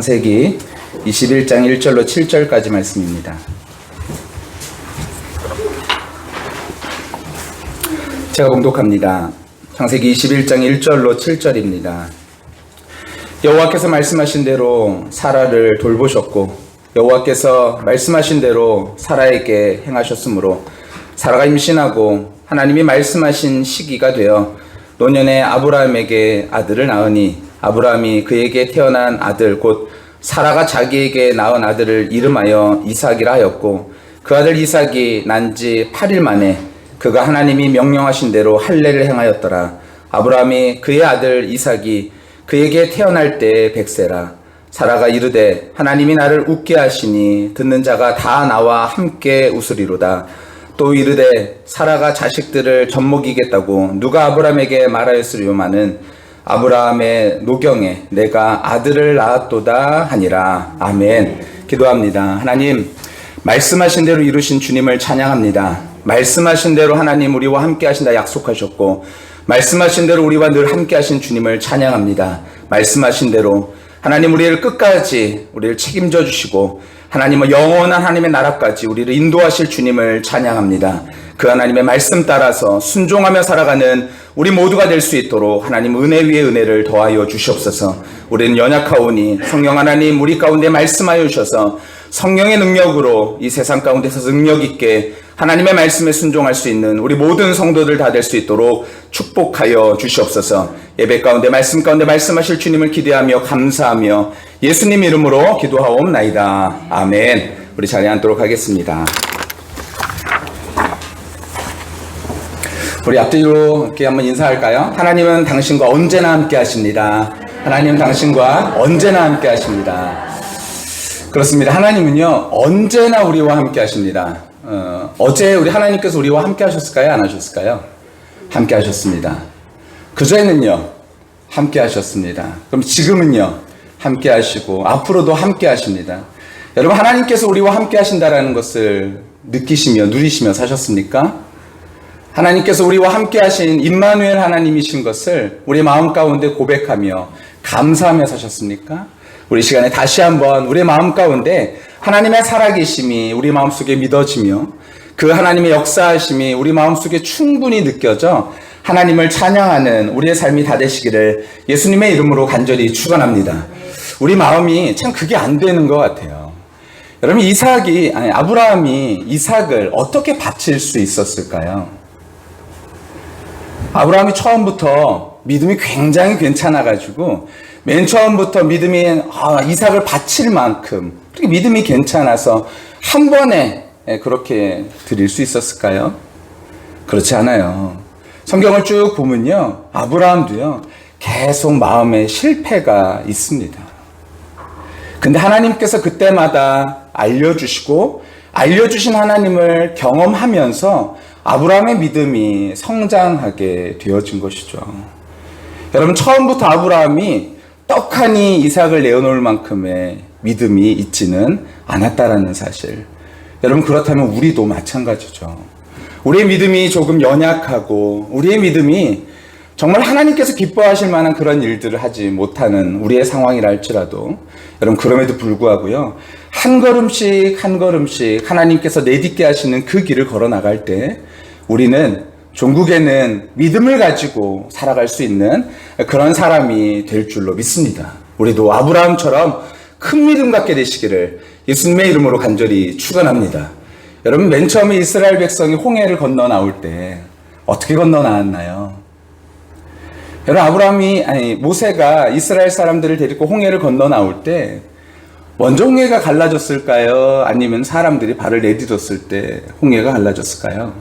창세기 21장 1절로 7절까지 말씀입니다. 제가 봉독합니다. 창세기 21장 1절로 7절입니다. 여호와께서 말씀하신 대로 사라를 돌보셨고 여호와께서 말씀하신 대로 사라에게 행하셨으므로 사라가 임신하고 하나님이 말씀하신 시기가 되어 노년에 아브라함에게 아들을 낳으니 아브라함이 그에게 태어난 아들 곧 사라가 자기에게 낳은 아들을 이름하여 이삭이라 하였고 그 아들 이삭이 난 지 8일 만에 그가 하나님이 명령하신 대로 할례를 행하였더라. 아브라함이 그의 아들 이삭이 그에게 태어날 때 100세라. 사라가 이르되 하나님이 나를 웃게 하시니 듣는 자가 다 나와 함께 웃으리로다. 또 이르되 사라가 자식들을 젖먹이겠다고 누가 아브라함에게 말하였으리요마는 아브라함의 노경에 내가 아들을 낳았도다 하니라. 아멘. 기도합니다. 하나님, 말씀하신 대로 이루신 주님을 찬양합니다. 말씀하신 대로 하나님 우리와 함께 하신다 약속하셨고 말씀하신 대로 우리와 늘 함께 하신 주님을 찬양합니다. 말씀하신 대로 하나님 우리를 끝까지 우리를 책임져 주시고 하나님은 영원한 하나님의 나라까지 우리를 인도하실 주님을 찬양합니다. 그 하나님의 말씀 따라서 순종하며 살아가는 우리 모두가 될 수 있도록 하나님 은혜 위에 은혜를 더하여 주시옵소서. 우리는 연약하오니 성령 하나님 우리 가운데 말씀하여 주셔서 성령의 능력으로 이 세상 가운데서 능력 있게 하나님의 말씀에 순종할 수 있는 우리 모든 성도들 다 될 수 있도록 축복하여 주시옵소서. 예배 가운데 말씀 가운데 말씀하실 주님을 기대하며 감사하며 예수님 이름으로 기도하옵나이다. 아멘. 우리 자리에 앉도록 하겠습니다. 우리 앞뒤로 이렇게 한번 인사할까요? 하나님은 당신과 언제나 함께 하십니다. 하나님은 당신과 언제나 함께 하십니다. 그렇습니다. 하나님은요 언제나 우리와 함께 하십니다. 어제 우리 하나님께서 우리와 함께 하셨을까요? 안 하셨을까요? 함께 하셨습니다. 그전에는요 함께 하셨습니다. 그럼 지금은요 함께 하시고 앞으로도 함께 하십니다. 여러분 하나님께서 우리와 함께 하신다라는 것을 느끼시며 누리시며 사셨습니까? 하나님께서 우리와 함께 하신 임마누엘 하나님이신 것을 우리 마음 가운데 고백하며 감사하며 사셨습니까? 우리 시간에 다시 한번 우리 마음 가운데 하나님의 살아계심이 우리 마음속에 믿어지며 그 하나님의 역사하심이 우리 마음속에 충분히 느껴져 하나님을 찬양하는 우리의 삶이 다 되시기를 예수님의 이름으로 간절히 축원합니다. 우리 마음이 참 그게 안 되는 것 같아요. 여러분 아브라함이 이삭을 어떻게 바칠 수 있었을까요? 아브라함이 처음부터 믿음이 굉장히 괜찮아가지고 맨 처음부터 믿음이 이삭을 바칠 만큼 그렇게 믿음이 괜찮아서 한 번에 그렇게 드릴 수 있었을까요? 그렇지 않아요. 성경을 쭉 보면요 아브라함도요 계속 마음에 실패가 있습니다. 근데 하나님께서 그때마다 알려주신 하나님을 경험하면서 아브라함의 믿음이 성장하게 되어진 것이죠. 여러분 처음부터 아브라함이 떡하니 이삭을 내어놓을 만큼의 믿음이 있지는 않았다라는 사실. 여러분 그렇다면 우리도 마찬가지죠. 우리의 믿음이 조금 연약하고 우리의 믿음이 정말 하나님께서 기뻐하실 만한 그런 일들을 하지 못하는 우리의 상황이라 할지라도 여러분 그럼에도 불구하고요 한 걸음씩 한 걸음씩 하나님께서 내딛게 하시는 그 길을 걸어 나갈 때 우리는 종국에는 믿음을 가지고 살아갈 수 있는 그런 사람이 될 줄로 믿습니다. 우리도 아브라함처럼 큰 믿음 갖게 되시기를 예수님의 이름으로 간절히 축원합니다. 여러분 맨 처음에 이스라엘 백성이 홍해를 건너 나올 때 어떻게 건너 나왔나요? 여러분 모세가 이스라엘 사람들을 데리고 홍해를 건너 나올 때 먼저 홍해가 갈라졌을까요? 아니면 사람들이 발을 내딛었을 때 홍해가 갈라졌을까요?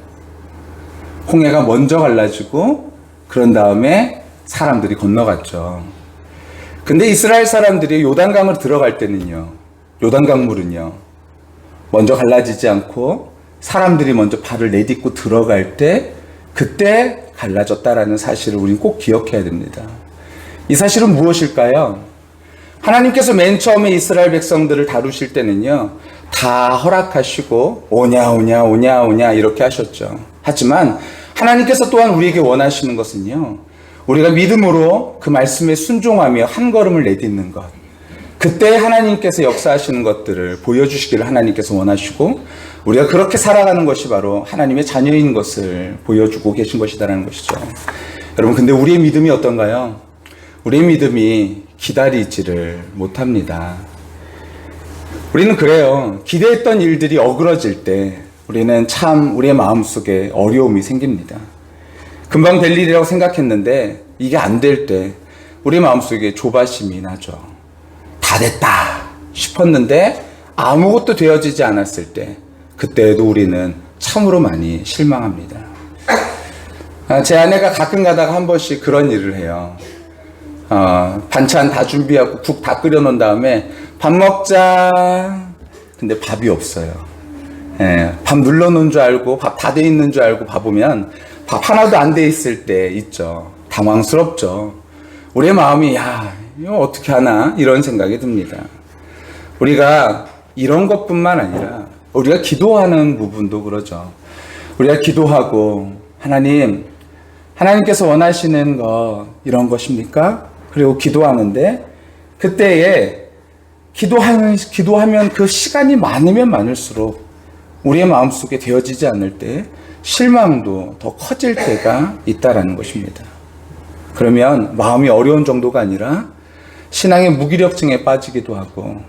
홍해가 먼저 갈라지고 그런 다음에 사람들이 건너갔죠. 근데 이스라엘 사람들이 요단강을 들어갈 때는요 요단강물은요 먼저 갈라지지 않고 사람들이 먼저 발을 내딛고 들어갈 때 그때 갈라졌다라는 사실을 우리는 꼭 기억해야 됩니다. 이 사실은 무엇일까요? 하나님께서 맨 처음에 이스라엘 백성들을 다루실 때는요 다 허락하시고 오냐 이렇게 하셨죠. 하지만 하나님께서 또한 우리에게 원하시는 것은요 우리가 믿음으로 그 말씀에 순종하며 한 걸음을 내딛는 것, 그때 하나님께서 역사하시는 것들을 보여주시기를 하나님께서 원하시고 우리가 그렇게 살아가는 것이 바로 하나님의 자녀인 것을 보여주고 계신 것이다라는 것이죠. 여러분, 근데 우리의 믿음이 어떤가요? 우리의 믿음이 기다리지를 못합니다. 우리는 그래요. 기대했던 일들이 어그러질 때 우리는 참 우리의 마음속에 어려움이 생깁니다. 금방 될 일이라고 생각했는데 이게 안 될 때 우리 마음속에 조바심이 나죠. 다 됐다 싶었는데 아무것도 되어지지 않았을 때 그때에도 우리는 참으로 많이 실망합니다. 제 아내가 가끔 가다가 한 번씩 그런 일을 해요. 반찬 다 준비하고 국 다 끓여놓은 다음에 밥 먹자. 근데 밥이 없어요. 밥 눌러놓은 줄 알고 밥 다 돼 있는 줄 알고 봐보면 밥 하나도 안 돼 있을 때 있죠. 당황스럽죠. 우리의 마음이 이거 어떻게 하나 이런 생각이 듭니다. 우리가 이런 것뿐만 아니라 우리가 기도하는 부분도 그러죠. 우리가 기도하고 하나님께서 원하시는 거 이런 것입니까? 그리고 기도하는데 그때에 기도하면 그 시간이 많으면 많을수록 우리의 마음속에 되어지지 않을 때 실망도 더 커질 때가 있다라는 것입니다. 그러면 마음이 어려운 정도가 아니라 신앙의 무기력증에 빠지기도 하고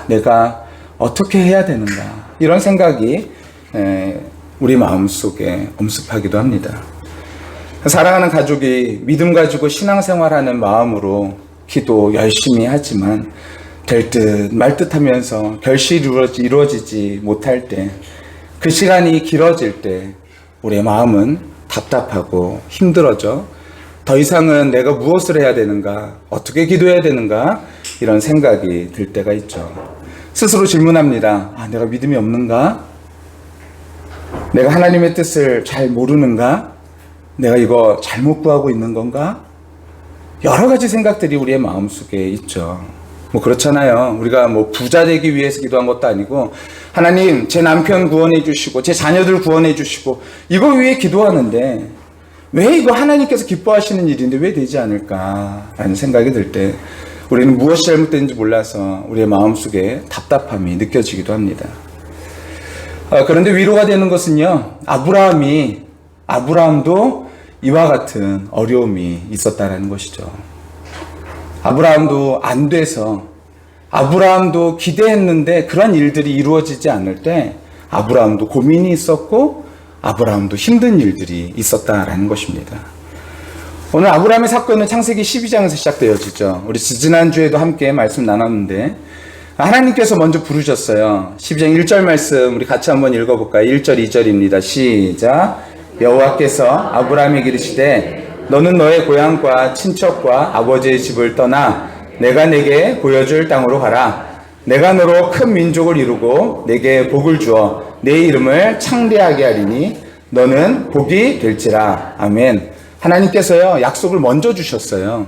내가 어떻게 해야 되는가 이런 생각이 우리 마음속에 엄습하기도 합니다. 사랑하는 가족이 믿음 가지고 신앙생활하는 마음으로 기도 열심히 하지만 될 듯 말 듯 하면서 결실이 이루어지지 못할 때 그 시간이 길어질 때 우리의 마음은 답답하고 힘들어져 더 이상은 내가 무엇을 해야 되는가, 어떻게 기도해야 되는가 이런 생각이 들 때가 있죠. 스스로 질문합니다. 내가 믿음이 없는가? 내가 하나님의 뜻을 잘 모르는가? 내가 이거 잘못 구하고 있는 건가? 여러 가지 생각들이 우리의 마음속에 있죠. 그렇잖아요. 우리가 부자 되기 위해서 기도한 것도 아니고 하나님 제 남편 구원해 주시고 제 자녀들 구원해 주시고 이거 위해 기도하는데 왜 이거 하나님께서 기뻐하시는 일인데 왜 되지 않을까라는 생각이 들 때 우리는 무엇이 잘못된지 몰라서 우리의 마음속에 답답함이 느껴지기도 합니다. 그런데 위로가 되는 것은요. 아브라함도 이와 같은 어려움이 있었다라는 것이죠. 아브라함도 안 돼서 아브라함도 기대했는데 그런 일들이 이루어지지 않을 때 아브라함도 고민이 있었고 아브라함도 힘든 일들이 있었다라는 것입니다. 오늘 아브라함의 사건은 창세기 12장에서 시작되어지죠. 우리 지난주에도 함께 말씀 나눴는데 하나님께서 먼저 부르셨어요. 12장 1절 말씀 우리 같이 한번 읽어볼까요? 1절 2절입니다. 시작. 여호와께서 아브라함에게 이르시되 너는 너의 고향과 친척과 아버지의 집을 떠나 내가 내게 보여줄 땅으로 가라. 내가 너로 큰 민족을 이루고 내게 복을 주어 내 이름을 창대하게 하리니 너는 복이 될지라. 아멘. 하나님께서요 약속을 먼저 주셨어요.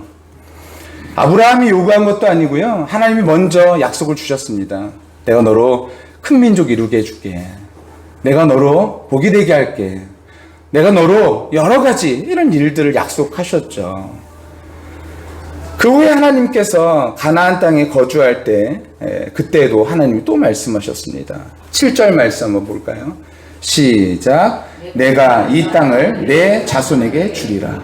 아브라함이 요구한 것도 아니고요. 하나님이 먼저 약속을 주셨습니다. 내가 너로 큰 민족 이루게 해줄게. 내가 너로 복이 되게 할게. 내가 너로 여러 가지 이런 일들을 약속하셨죠. 그 후에 하나님께서 가나안 땅에 거주할 때 그때도 하나님이 또 말씀하셨습니다. 7절 말씀 한번 볼까요? 시작. 내가 이 땅을 내 자손에게 주리라.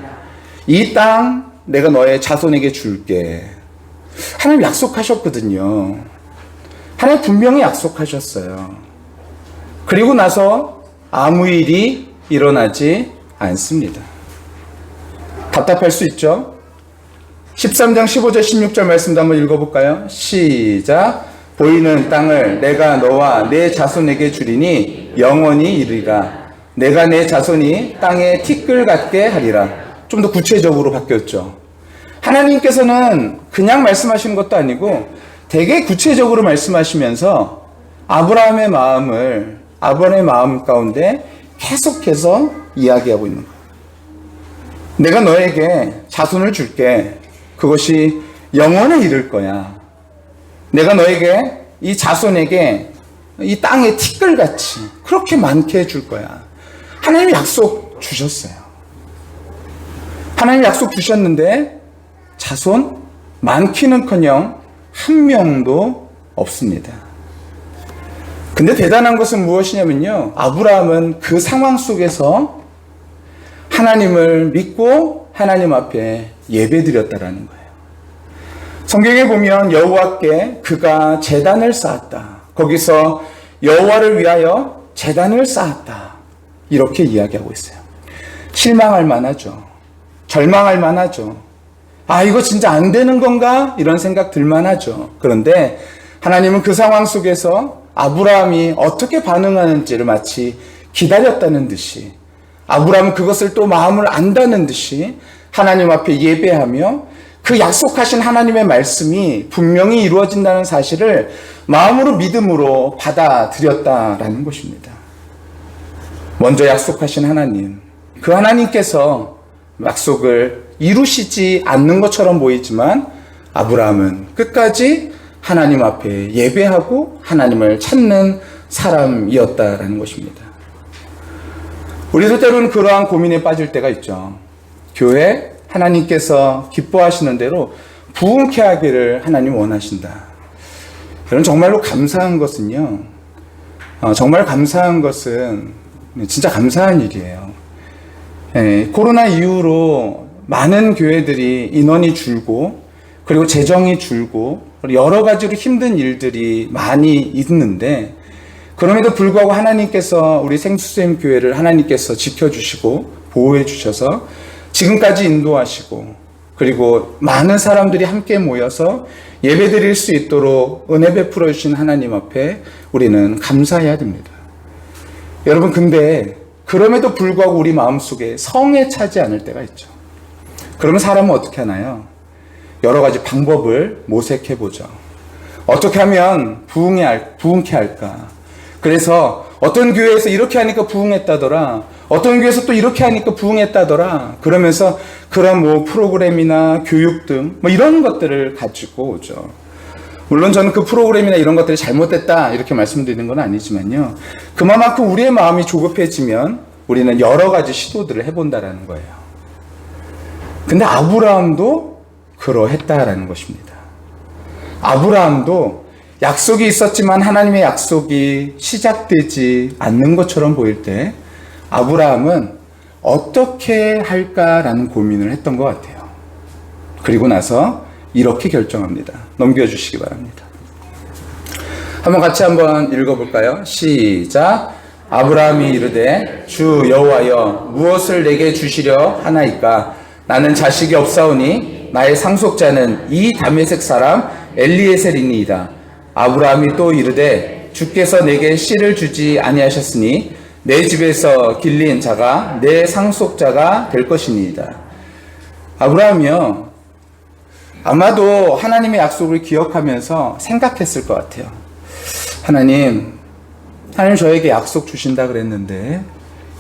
이 땅 내가 너의 자손에게 줄게. 하나님 약속하셨거든요. 하나님 분명히 약속하셨어요. 그리고 나서 아무 일이 일어나지 않습니다. 답답할 수 있죠? 13장 15절 16절 말씀도 한번 읽어볼까요? 시작. 보이는 땅을 내가 너와 내 자손에게 주리니 영원히 이르리라. 내가 내 자손이 땅에 티끌 같게 하리라. 좀 더 구체적으로 바뀌었죠. 하나님께서는 그냥 말씀하시는 것도 아니고 되게 구체적으로 말씀하시면서 아브라함의 마음 가운데 계속해서 이야기하고 있는 거예요. 내가 너에게 자손을 줄게. 그것이 영원에 이를 거야. 내가 너에게 이 자손에게 이 땅의 티끌같이 그렇게 많게 해줄 거야. 하나님이 약속 주셨어요. 하나님이 약속 주셨는데 자손 많기는커녕 한 명도 없습니다. 근데 대단한 것은 무엇이냐면요. 아브라함은 그 상황 속에서 하나님을 믿고 하나님 앞에 예배드렸다라는 거예요. 성경에 보면 여호와께 그가 제단을 쌓았다. 거기서 여호와를 위하여 제단을 쌓았다. 이렇게 이야기하고 있어요. 실망할 만하죠. 절망할 만하죠. 아, 이거 진짜 안 되는 건가? 이런 생각 들만 하죠. 그런데 하나님은 그 상황 속에서 아브라함이 어떻게 반응하는지를 마치 기다렸다는 듯이, 아브라함은 그것을 또 마음을 안다는 듯이 하나님 앞에 예배하며 그 약속하신 하나님의 말씀이 분명히 이루어진다는 사실을 마음으로 믿음으로 받아들였다라는 것입니다. 먼저 약속하신 하나님, 그 하나님께서 약속을 이루시지 않는 것처럼 보이지만 아브라함은 끝까지 하나님 앞에 예배하고 하나님을 찾는 사람이었다라는 것입니다. 우리도 때로는 그러한 고민에 빠질 때가 있죠. 교회 하나님께서 기뻐하시는 대로 부흥케 하기를 하나님 원하신다. 여러분, 정말로 감사한 것은요. 정말 감사한 것은 진짜 감사한 일이에요. 코로나 이후로 많은 교회들이 인원이 줄고 그리고 재정이 줄고 여러 가지로 힘든 일들이 많이 있는데, 그럼에도 불구하고 하나님께서 우리 생수쌤 교회를 하나님께서 지켜주시고 보호해 주셔서 지금까지 인도하시고, 그리고 많은 사람들이 함께 모여서 예배드릴 수 있도록 은혜 베풀어 주신 하나님 앞에 우리는 감사해야 됩니다. 여러분, 근데 그럼에도 불구하고 우리 마음속에 성에 차지 않을 때가 있죠. 그러면 사람은 어떻게 하나요? 여러 가지 방법을 모색해 보죠. 어떻게 하면 부흥케 할까? 그래서 어떤 교회에서 이렇게 하니까 부흥했다더라. 어떤 교회에서 또 이렇게 하니까 부흥했다더라. 그러면서 그런 프로그램이나 교육 등 이런 것들을 가지고 오죠. 물론 저는 그 프로그램이나 이런 것들이 잘못됐다 이렇게 말씀드리는 건 아니지만요. 그만큼 우리의 마음이 조급해지면 우리는 여러 가지 시도들을 해본다라는 거예요. 근데 아브라함도 그러했다라는 것입니다. 아브라함도 약속이 있었지만 하나님의 약속이 시작되지 않는 것처럼 보일 때 아브라함은 어떻게 할까라는 고민을 했던 것 같아요. 그리고 나서 이렇게 결정합니다. 넘겨주시기 바랍니다. 같이 읽어볼까요? 시작. 아브라함이 이르되 주 여호와여 무엇을 내게 주시려 하나이까? 나는 자식이 없사오니 나의 상속자는 이 다메섹 사람 엘리에셀이니이다. 아브라함이 또 이르되 주께서 내게 씨를 주지 아니하셨으니 내 집에서 길린 자가 내 상속자가 될 것이니이다. 아브라함이요, 아마도 하나님의 약속을 기억하면서 생각했을 것 같아요. 하나님 저에게 약속 주신다 그랬는데,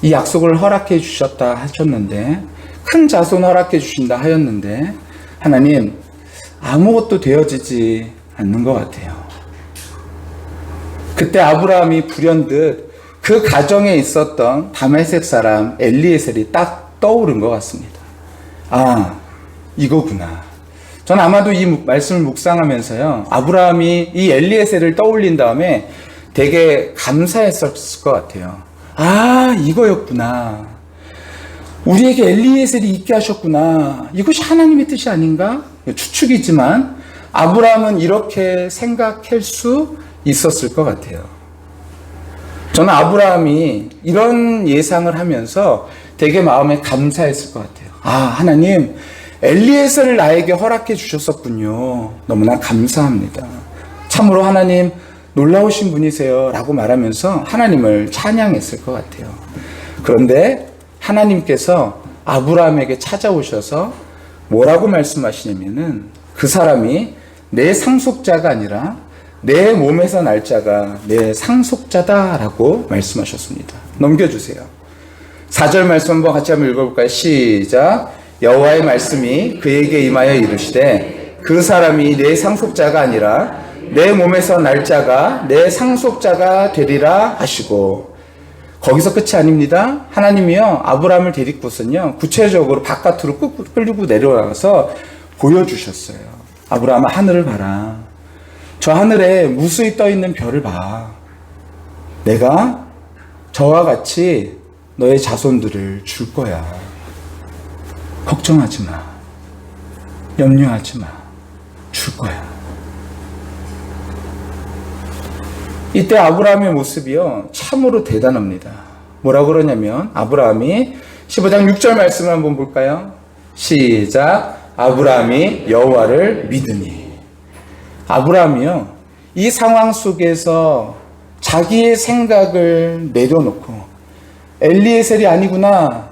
이 약속을 허락해 주셨다 하셨는데, 큰 자손 허락해 주신다 하였는데, 하나님 아무것도 되어지지 않는 것 같아요. 그때 아브라함이 불현듯 그 가정에 있었던 다메섹 사람 엘리에셀이 딱 떠오른 것 같습니다. 아, 이거구나. 전 아마도 이 말씀을 묵상하면서요, 아브라함이 이 엘리에셀을 떠올린 다음에 되게 감사했었을 것 같아요. 아, 이거였구나. 우리에게 엘리에셀이 있게 하셨구나. 이것이 하나님의 뜻이 아닌가? 추측이지만 아브라함은 이렇게 생각할 수 있었을 것 같아요. 저는 아브라함이 이런 예상을 하면서 되게 마음에 감사했을 것 같아요. 아, 하나님 엘리에셀을 나에게 허락해 주셨었군요. 너무나 감사합니다. 참으로 하나님 놀라우신 분이세요 라고 말하면서 하나님을 찬양했을 것 같아요. 그런데 하나님께서 아브라함에게 찾아오셔서 뭐라고 말씀하시냐면은, 그 사람이 내 상속자가 아니라 내 몸에서 날 자가 내 상속자다라고 말씀하셨습니다. 넘겨주세요. 4절 말씀 같이 읽어볼까요? 시작. 여호와의 말씀이 그에게 임하여 이르시되 그 사람이 내 상속자가 아니라 내 몸에서 날 자가 내 상속자가 되리라 하시고, 거기서 끝이 아닙니다. 하나님이요, 아브라함을 데리고서는요, 구체적으로 바깥으로 끌고 내려와서 보여주셨어요. 아브라함아, 하늘을 봐라. 저 하늘에 무수히 떠 있는 별을 봐. 내가 저와 같이 너의 자손들을 줄 거야. 걱정하지 마. 염려하지 마. 줄 거야. 이때 아브라함의 모습이요, 참으로 대단합니다. 뭐라고 그러냐면, 아브라함이 15장 6절 말씀을 한번 볼까요? 시작. 아브라함이 여호와를 믿으니. 아브라함이요, 이 상황 속에서 자기의 생각을 내려놓고, 엘리에셀이 아니구나,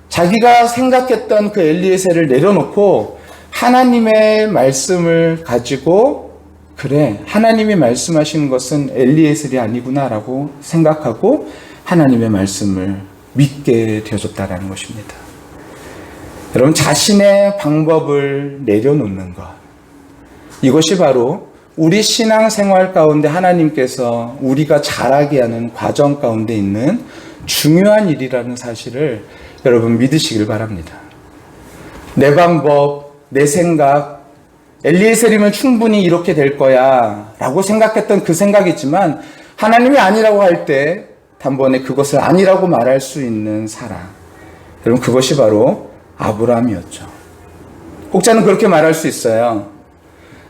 자기가 생각했던 그 엘리에셀을 내려놓고 하나님의 말씀을 가지고, 그래, 하나님이 말씀하신 것은 엘리에셀이 아니구나라고 생각하고 하나님의 말씀을 믿게 되어졌다라는 것입니다. 여러분, 자신의 방법을 내려놓는 것, 이것이 바로 우리 신앙생활 가운데 하나님께서 우리가 자라게 하는 과정 가운데 있는 중요한 일이라는 사실을 여러분 믿으시길 바랍니다. 내 방법, 내 생각, 엘리에셀이면 충분히 이렇게 될 거야 라고 생각했던 그 생각이지만, 하나님이 아니라고 할 때 단번에 그것을 아니라고 말할 수 있는 사람, 여러분, 그것이 바로 아브라함이었죠. 혹자는 그렇게 말할 수 있어요.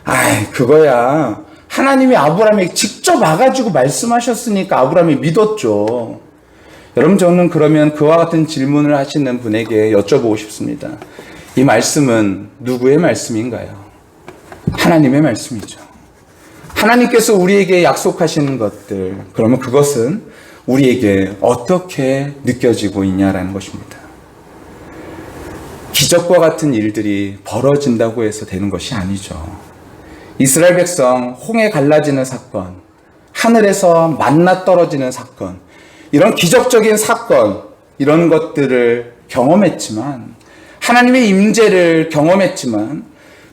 아이, 그거야, 하나님이 아브라함에게 직접 와가지고 말씀하셨으니까 아브라함이 믿었죠. 여러분, 저는 그러면 그와 같은 질문을 하시는 분에게 여쭤보고 싶습니다. 이 말씀은 누구의 말씀인가요? 하나님의 말씀이죠. 하나님께서 우리에게 약속하시는 것들, 그러면 그것은 우리에게 어떻게 느껴지고 있냐라는 것입니다. 기적과 같은 일들이 벌어진다고 해서 되는 것이 아니죠. 이스라엘 백성 홍해 갈라지는 사건, 하늘에서 만나 떨어지는 사건, 이런 기적적인 사건, 이런 것들을 경험했지만, 하나님의 임재를 경험했지만,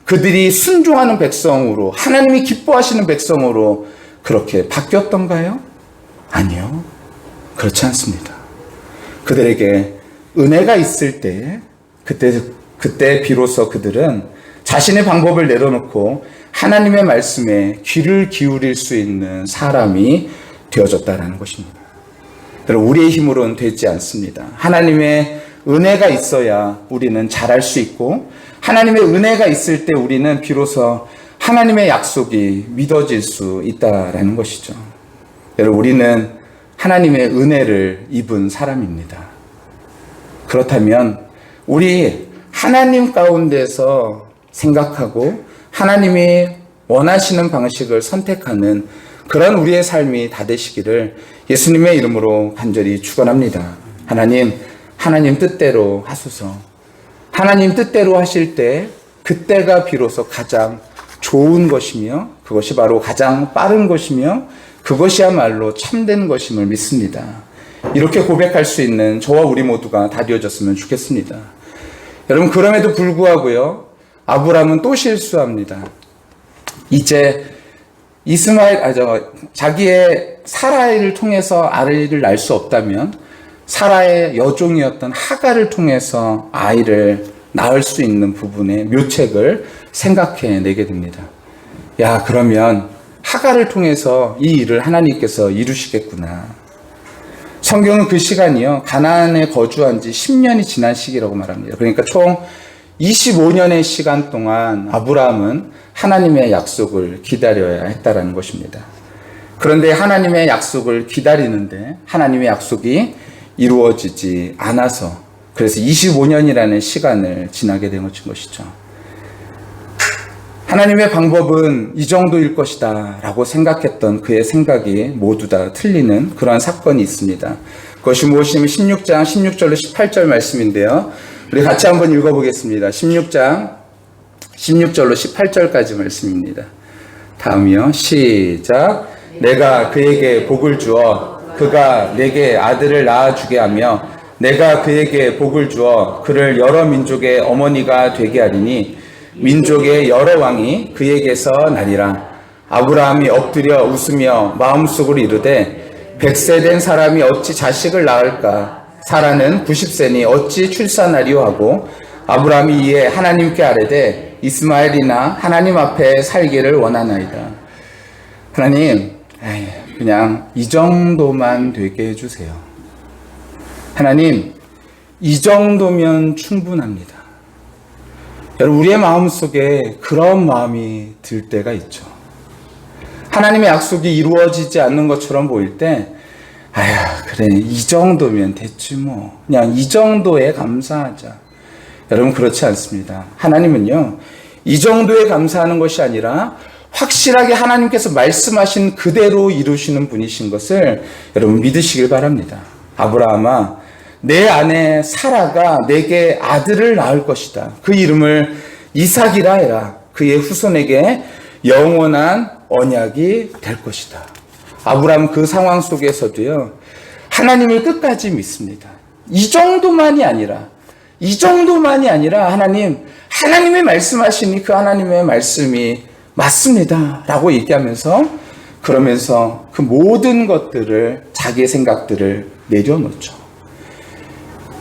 그들이 순종하는 백성으로, 하나님이 기뻐하시는 백성으로 그렇게 바뀌었던가요? 아니요. 그렇지 않습니다. 그들에게 은혜가 있을 때, 그때 비로소 그들은 자신의 방법을 내려놓고 하나님의 말씀에 귀를 기울일 수 있는 사람이 되어졌다는 것입니다. 여러분, 우리의 힘으로는 되지 않습니다. 하나님의 은혜가 있어야 우리는 잘할 수 있고, 하나님의 은혜가 있을 때 우리는 비로소 하나님의 약속이 믿어질 수 있다라는 것이죠. 여러분, 우리는 하나님의 은혜를 입은 사람입니다. 그렇다면 우리 하나님 가운데서 생각하고 하나님이 원하시는 방식을 선택하는 그런 우리의 삶이 다 되시기를 예수님의 이름으로 간절히 축원합니다. 하나님 뜻대로 하소서. 하나님 뜻대로 하실 때 그때가 비로소 가장 좋은 것이며, 그것이 바로 가장 빠른 것이며, 그것이야말로 참된 것임을 믿습니다. 이렇게 고백할 수 있는 저와 우리 모두가 다 되어졌으면 좋겠습니다. 여러분, 그럼에도 불구하고요, 아브라함은 또 실수합니다. 이제 자기의 사라이를 통해서 아이를 낳을 수 없다면 사라의 여종이었던 하갈을 통해서 아이를 낳을 수 있는 부분의 묘책을 생각해내게 됩니다. 야, 그러면 하갈을 통해서 이 일을 하나님께서 이루시겠구나. 성경은 그 시간이요, 가나안에 거주한 지 10년이 지난 시기라고 말합니다. 그러니까 총 25년의 시간 동안 아브라함은 하나님의 약속을 기다려야 했다라는 것입니다. 그런데 하나님의 약속을 기다리는데 하나님의 약속이 이루어지지 않아서, 그래서 25년이라는 시간을 지나게 된 것이죠. 하나님의 방법은 이 정도일 것이다 라고 생각했던 그의 생각이 모두 다 틀리는 그러한 사건이 있습니다. 그것이 무엇이냐면 16장 16절로 18절 말씀인데요. 우리 같이 한번 읽어보겠습니다. 16장 16절로 18절까지 말씀입니다. 다음이요. 시작. 내가 그에게 복을 주어 그가 내게 아들을 낳아주게 하며 내가 그에게 복을 주어 그를 여러 민족의 어머니가 되게 하리니 민족의 여러 왕이 그에게서 나리라. 아브라함이 엎드려 웃으며 마음속으로 이르되 100세 된 사람이 어찌 자식을 낳을까? 사라는 90세니 어찌 출산하리요 하고 아브라함이 이에 하나님께 아뢰되 이스마엘이나 하나님 앞에 살기를 원하나이다. 하나님, 그냥 이 정도만 되게 해주세요. 하나님, 이 정도면 충분합니다. 여러분, 우리의 마음속에 그런 마음이 들 때가 있죠. 하나님의 약속이 이루어지지 않는 것처럼 보일 때, 그래, 이 정도면 됐지 뭐. 그냥 이 정도에 감사하자. 여러분, 그렇지 않습니다. 하나님은요, 이 정도에 감사하는 것이 아니라 확실하게 하나님께서 말씀하신 그대로 이루시는 분이신 것을 여러분 믿으시길 바랍니다. 아브라함아, 내 아내 사라가 내게 아들을 낳을 것이다. 그 이름을 이삭이라 해라. 그의 후손에게 영원한 언약이 될 것이다. 아브라함 그 상황 속에서도요, 하나님을 끝까지 믿습니다. 이 정도만이 아니라 하나님의 말씀하시니 그 하나님의 말씀이 맞습니다 라고 얘기하면서, 그러면서 그 모든 것들을, 자기의 생각들을 내려놓죠.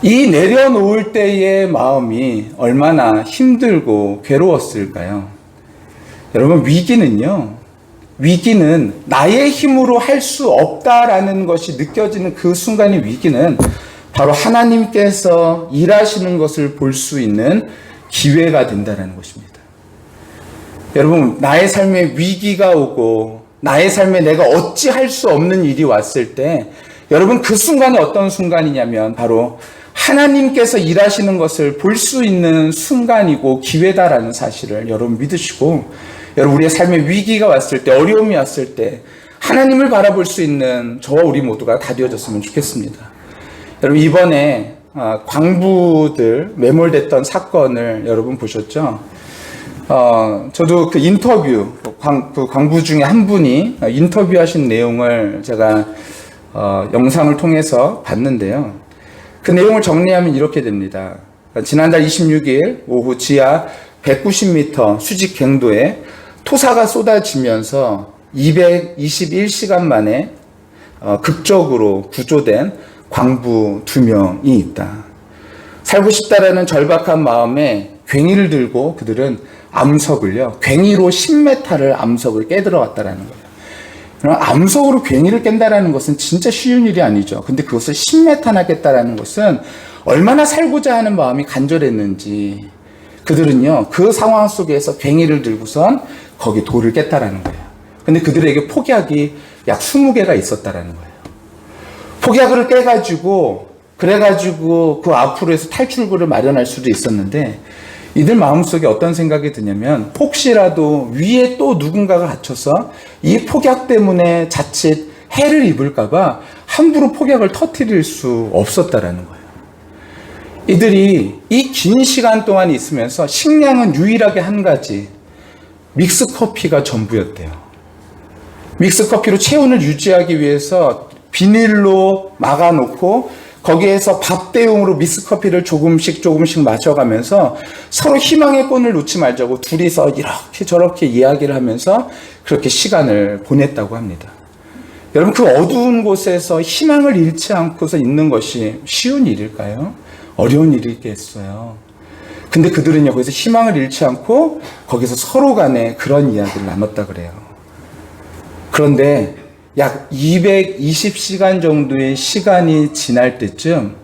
이 내려놓을 때의 마음이 얼마나 힘들고 괴로웠을까요? 여러분, 위기는 나의 힘으로 할 수 없다라는 것이 느껴지는 그 순간의 위기는 바로 하나님께서 일하시는 것을 볼 수 있는 기회가 된다는 것입니다. 여러분, 나의 삶에 위기가 오고 나의 삶에 내가 어찌할 수 없는 일이 왔을 때, 여러분, 그 순간이 어떤 순간이냐면 바로 하나님께서 일하시는 것을 볼 수 있는 순간이고 기회다라는 사실을 여러분 믿으시고, 여러분, 우리의 삶에 위기가 왔을 때, 어려움이 왔을 때 하나님을 바라볼 수 있는 저와 우리 모두가 다 되어졌으면 좋겠습니다. 여러분, 이번에 광부들 매몰됐던 사건을 여러분 보셨죠? 저도 그 인터뷰, 그 광부 중에 한 분이 인터뷰하신 내용을 제가 영상을 통해서 봤는데요. 그 내용을 정리하면 이렇게 됩니다. 지난달 26일 오후 지하 190m 수직 갱도에 토사가 쏟아지면서 221시간 만에 극적으로 구조된 광부 2명이 있다. 살고 싶다라는 절박한 마음에 괭이를 들고 그들은 암석을요, 괭이로 10m를 암석을 깨들어갔다라는 거예요. 그럼 암석으로 괭이를 깬다라는 것은 진짜 쉬운 일이 아니죠. 근데 그것을 10m나 깼다라는 것은 얼마나 살고자 하는 마음이 간절했는지, 그들은요, 그 상황 속에서 괭이를 들고선 거기 돌을 깼다라는 거예요. 근데 그들에게 폭약이 약 20개가 있었다라는 거예요. 폭약을 깨가지고, 그래가지고 그 앞으로 해서 탈출구를 마련할 수도 있었는데, 이들 마음속에 어떤 생각이 드냐면, 혹시라도 위에 또 누군가가 갇혀서 이 폭약 때문에 자칫 해를 입을까봐 함부로 폭약을 터뜨릴 수 없었다라는 거예요. 이들이 이 긴 시간 동안 있으면서 식량은 유일하게 한 가지, 믹스커피가 전부였대요. 믹스커피로 체온을 유지하기 위해서 비닐로 막아놓고 거기에서 밥 대용으로 믹스커피를 조금씩 마셔가면서 서로 희망의 끈을 놓지 말자고 둘이서 이렇게 저렇게 이야기를 하면서 그렇게 시간을 보냈다고 합니다. 여러분, 그 어두운 곳에서 희망을 잃지 않고서 있는 것이 쉬운 일일까요? 어려운 일이겠어요. 근데 그들은요, 거기서 희망을 잃지 않고 거기서 서로 간에 그런 이야기를 나눴다 그래요. 그런데 약 220시간 정도의 시간이 지날 때쯤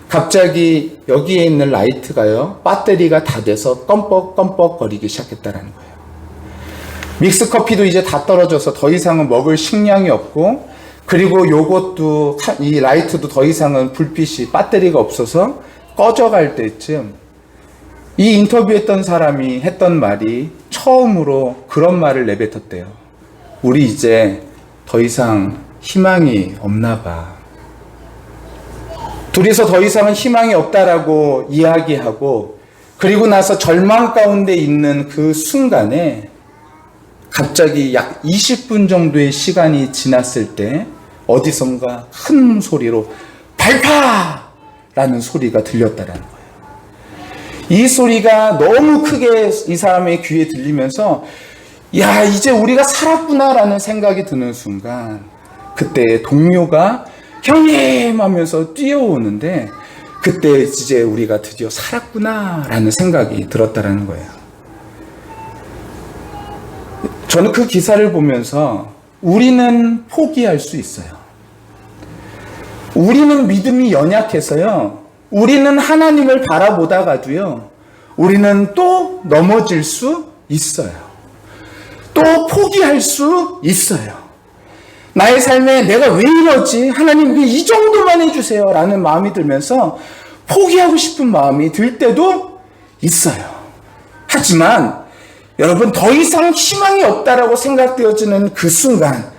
갑자기 여기에 있는 라이트가요, 배터리가 다 돼서 껌뻑껌뻑 거리기 시작했다는 거예요. 믹스커피도 이제 다 떨어져서 더 이상은 먹을 식량이 없고, 그리고 요것도, 이 라이트도 더 이상은 불빛이, 배터리가 없어서 꺼져갈 때쯤 이 인터뷰했던 사람이 했던 말이 처음으로 그런 말을 내뱉었대요. 우리 이제 더 이상 희망이 없나 봐. 둘이서 더 이상은 희망이 없다라고 이야기하고, 그리고 나서 절망 가운데 있는 그 순간에 갑자기 약 20분 정도의 시간이 지났을 때 어디선가 큰 소리로 발파! 라는 소리가 들렸다라는 거예요. 이 소리가 너무 크게 이 사람의 귀에 들리면서, 야, 이제 우리가 살았구나 라는 생각이 드는 순간, 그때 동료가 형님 하면서 뛰어오는데, 그때 이제 우리가 드디어 살았구나 라는 생각이 들었다라는 거예요. 저는 그 기사를 보면서 우리는 포기할 수 있어요. 우리는 믿음이 연약해서요. 우리는 하나님을 바라보다가도요. 우리는 또 넘어질 수 있어요. 또 포기할 수 있어요. 나의 삶에 내가 왜 이러지? 하나님 왜 이 정도만 해주세요. 라는 마음이 들면서 포기하고 싶은 마음이 들 때도 있어요. 하지만 여러분 더 이상 희망이 없다라고 생각되어지는 그 순간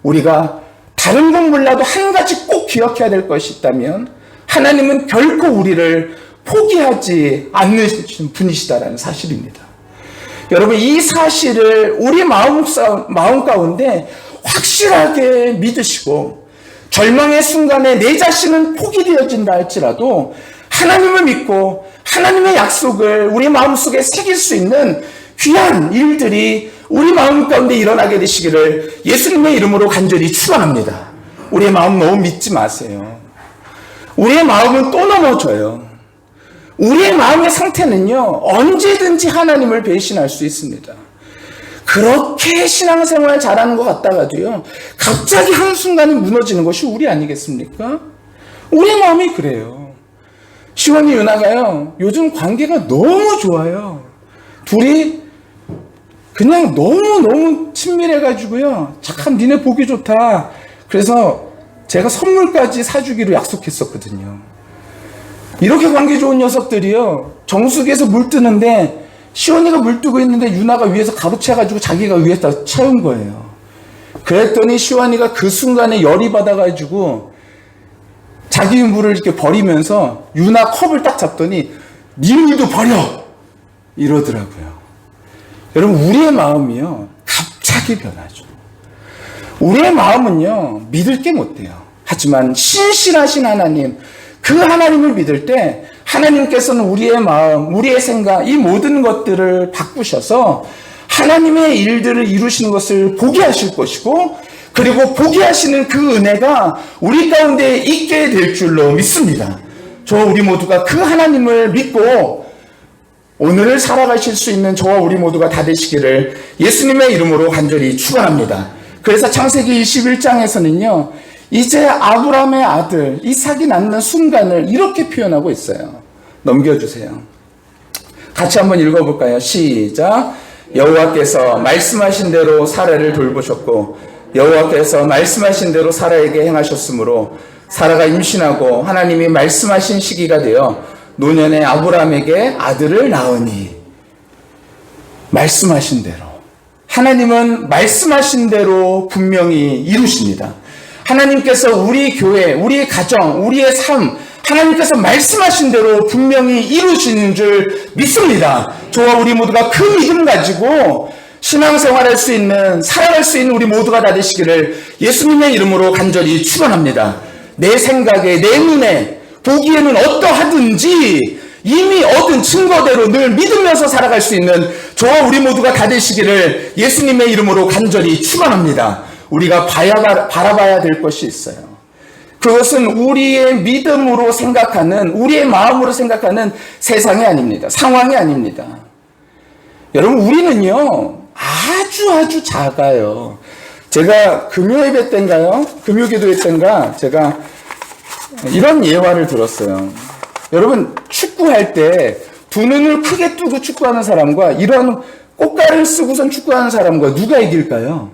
우리가 다른 건 몰라도 한 가지 꼭 기억해야 될 것이 있다면 하나님은 결코 우리를 포기하지 않는 분이시다라는 사실입니다. 여러분 이 사실을 우리 마음 가운데 확실하게 믿으시고 절망의 순간에 내 자신은 포기되어진다 할지라도 하나님을 믿고 하나님의 약속을 우리 마음속에 새길 수 있는 귀한 일들이 우리 마음 가운데 일어나게 되시기를 예수님의 이름으로 간절히 축원합니다. 우리의 마음 너무 믿지 마세요. 우리의 마음은 또 넘어져요. 우리의 마음의 상태는요, 언제든지 하나님을 배신할 수 있습니다. 그렇게 신앙생활 잘하는 것 같다가도요, 갑자기 한순간에 무너지는 것이 우리 아니겠습니까? 우리 마음이 그래요. 시원이 유나가요, 요즘 관계가 너무 좋아요. 둘이 그냥 너무너무 친밀해가지고요, 참 니네 보기 좋다. 그래서 제가 선물까지 사주기로 약속했었거든요. 이렇게 관계 좋은 녀석들이요, 정수기에서 물 뜨는데 시원이가 물 뜨고 있는데 유나가 위에서 가로채가지고 자기가 위에다 채운 거예요. 그랬더니 시원이가 그 순간에 열이 받아가지고 자기 물을 이렇게 버리면서 유나 컵을 딱 잡더니 네 물도 버려! 이러더라고요. 여러분 우리의 마음이요 갑자기 변하죠. 우리의 마음은요 믿을 게 못 돼요. 하지만 신실하신 하나님, 그 하나님을 믿을 때 하나님께서는 우리의 마음, 우리의 생각, 이 모든 것들을 바꾸셔서 하나님의 일들을 이루시는 것을 보게 하실 것이고, 그리고 보게 하시는 그 은혜가 우리 가운데 있게 될 줄로 믿습니다. 우리 모두가 그 하나님을 믿고 오늘을 살아가실 수 있는 저와 우리 모두가 다 되시기를 예수님의 이름으로 간절히 축원합니다. 그래서 창세기 21장에서는요 이제 아브라함의 아들 이삭이 낳는 순간을 이렇게 표현하고 있어요. 넘겨주세요. 같이 한번 읽어볼까요? 시작. 여호와께서 말씀하신 대로 사라를 돌보셨고 여호와께서 말씀하신 대로 사라에게 행하셨으므로 사라가 임신하고 하나님이 말씀하신 시기가 되어 노년에 아브라함에게 아들을 낳으니. 말씀하신 대로, 하나님은 말씀하신 대로 분명히 이루십니다. 하나님께서 우리 교회, 우리 가정, 우리의 삶, 하나님께서 말씀하신 대로 분명히 이루시는 줄 믿습니다. 저와 우리 모두가 그 믿음 가지고 신앙생활할 수 있는, 살아갈 수 있는 우리 모두가 다 되시기를 예수님의 이름으로 간절히 축원합니다. 내 생각에, 내 눈에 보기에는 어떠하든지 이미 얻은 증거대로 늘 믿으면서 살아갈 수 있는 저와 우리 모두가 다 되시기를 예수님의 이름으로 간절히 축원합니다. 우리가 바라봐야 될 것이 있어요. 그것은 우리의 믿음으로 생각하는, 우리의 마음으로 생각하는 세상이 아닙니다. 상황이 아닙니다. 여러분 우리는요 아주 작아요. 제가 금요예배 때인가요? 금요기도회 때인가 제가 이런 예화를 들었어요. 여러분 축구할 때 두 눈을 크게 뜨고 축구하는 사람과 이런 꽃가를 쓰고선 축구하는 사람과 누가 이길까요?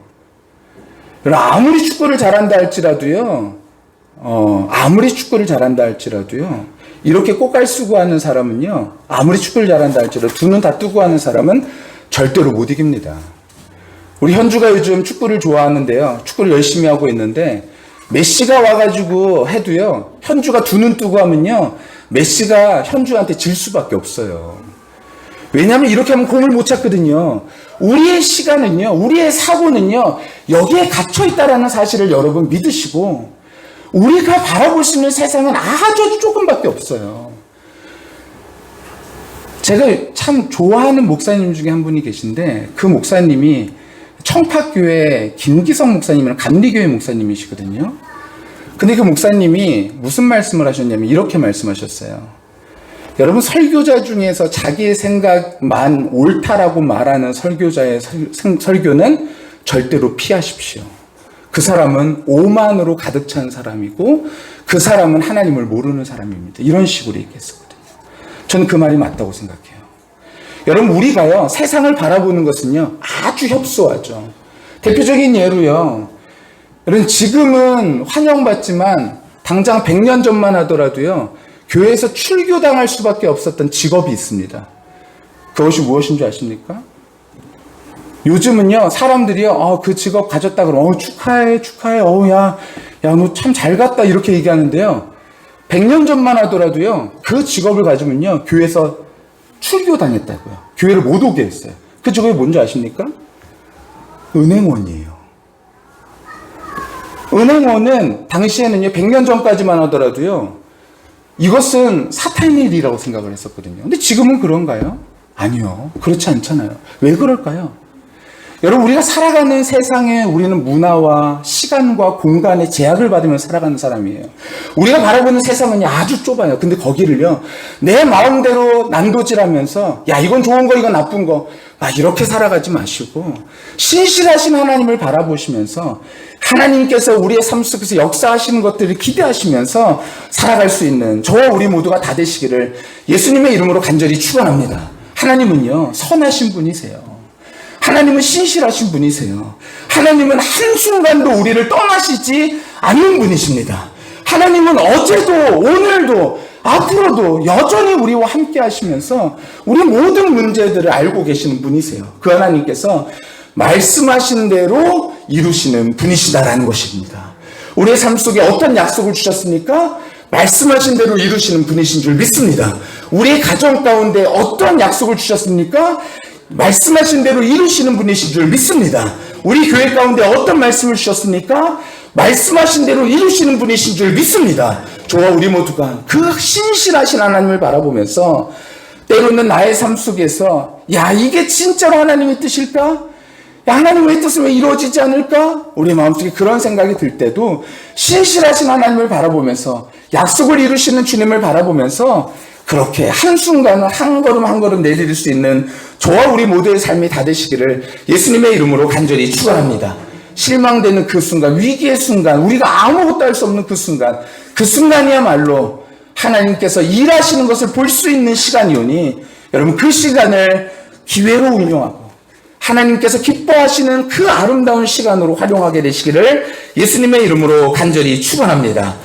아무리 축구를 잘한다 할지라도요, 이렇게 꽃갈 쓰고 하는 사람은요, 아무리 축구를 잘한다 할지라도 두 눈 다 뜨고 하는 사람은 절대로 못 이깁니다. 우리 현주가 요즘 축구를 좋아하는데요, 축구를 열심히 하고 있는데, 메시가 와가지고 해도요, 현주가 두 눈 뜨고 하면요, 메시가 현주한테 질 수밖에 없어요. 왜냐하면 이렇게 하면 공을 못 찾거든요. 우리의 시간은요, 우리의 사고는요, 여기에 갇혀있다라는 사실을 여러분 믿으시고, 우리가 바라볼 수 있는 세상은 아주 조금밖에 없어요. 제가 참 좋아하는 목사님 중에 한 분이 계신데, 그 목사님이 청파교회 김기성 목사님이랑 감리교회 목사님이시거든요. 근데 그 목사님이 무슨 말씀을 하셨냐면 이렇게 말씀하셨어요. 여러분 설교자 중에서 자기의 생각만 옳다라고 말하는 설교자의 설교는 절대로 피하십시오. 그 사람은 오만으로 가득 찬 사람이고 그 사람은 하나님을 모르는 사람입니다. 이런 식으로 얘기했었거든요. 저는 그 말이 맞다고 생각해요. 여러분, 우리가요, 세상을 바라보는 것은요, 아주 협소하죠. 대표적인 예로요, 여러분, 지금은 환영받지만 당장 100년 전만 하더라도요, 교회에서 출교당할 수밖에 없었던 직업이 있습니다. 그것이 무엇인 줄 아십니까? 요즘은요, 사람들이요, 그 직업 가졌다 그러면, 축하해, 야, 너 참 잘 갔다, 이렇게 얘기하는데요. 100년 전만 하더라도요, 그 직업을 가지면요, 교회에서 출교당했다고요. 교회를 못 오게 했어요. 그 직업이 뭔지 아십니까? 은행원이에요. 은행원은 당시에는요, 100년 전까지만 하더라도요, 이것은 사탄의 일이라고 생각을 했었거든요. 근데 지금은 그런가요? 아니요. 그렇지 않잖아요. 왜 그럴까요? 여러분, 우리가 살아가는 세상에 우리는 문화와 시간과 공간의 제약을 받으면서 살아가는 사람이에요. 우리가 바라보는 세상은 아주 좁아요. 근데 거기를요, 내 마음대로 난도질하면서, 야, 이건 좋은 거, 이건 나쁜 거, 막 이렇게 살아가지 마시고, 신실하신 하나님을 바라보시면서, 하나님께서 우리의 삶 속에서 역사하시는 것들을 기대하시면서 살아갈 수 있는 저와 우리 모두가 다 되시기를 예수님의 이름으로 간절히 축원합니다. 하나님은요, 선하신 분이세요. 하나님은 신실하신 분이세요. 하나님은 한순간도 우리를 떠나시지 않는 분이십니다. 하나님은 어제도 오늘도 앞으로도 여전히 우리와 함께 하시면서 우리 모든 문제들을 알고 계시는 분이세요. 그 하나님께서 말씀하신 대로 이루시는 분이시다라는 것입니다. 우리의 삶 속에 어떤 약속을 주셨습니까? 말씀하신 대로 이루시는 분이신 줄 믿습니다. 우리의 가정 가운데 어떤 약속을 주셨습니까? 말씀하신 대로 이루시는 분이신 줄 믿습니다. 우리 교회 가운데 어떤 말씀을 주셨습니까? 말씀하신 대로 이루시는 분이신 줄 믿습니다. 저와 우리 모두가 그 신실하신 하나님을 바라보면서 때로는 나의 삶 속에서 야, 이게 진짜로 하나님의 뜻일까? 야, 하나님의 뜻은 왜 이루어지지 않을까? 우리 마음속에 그런 생각이 들 때도 신실하신 하나님을 바라보면서 약속을 이루시는 주님을 바라보면서 그렇게 한순간은 한 걸음 한 걸음 내디딜 수 있는 저와 우리 모두의 삶이 다 되시기를 예수님의 이름으로 간절히 축원합니다. 실망되는 그 순간, 위기의 순간, 우리가 아무것도 할 수 없는 그 순간, 그 순간이야말로 하나님께서 일하시는 것을 볼 수 있는 시간이오니 여러분, 그 시간을 기회로 운용하고 하나님께서 기뻐하시는 그 아름다운 시간으로 활용하게 되시기를 예수님의 이름으로 간절히 축원합니다.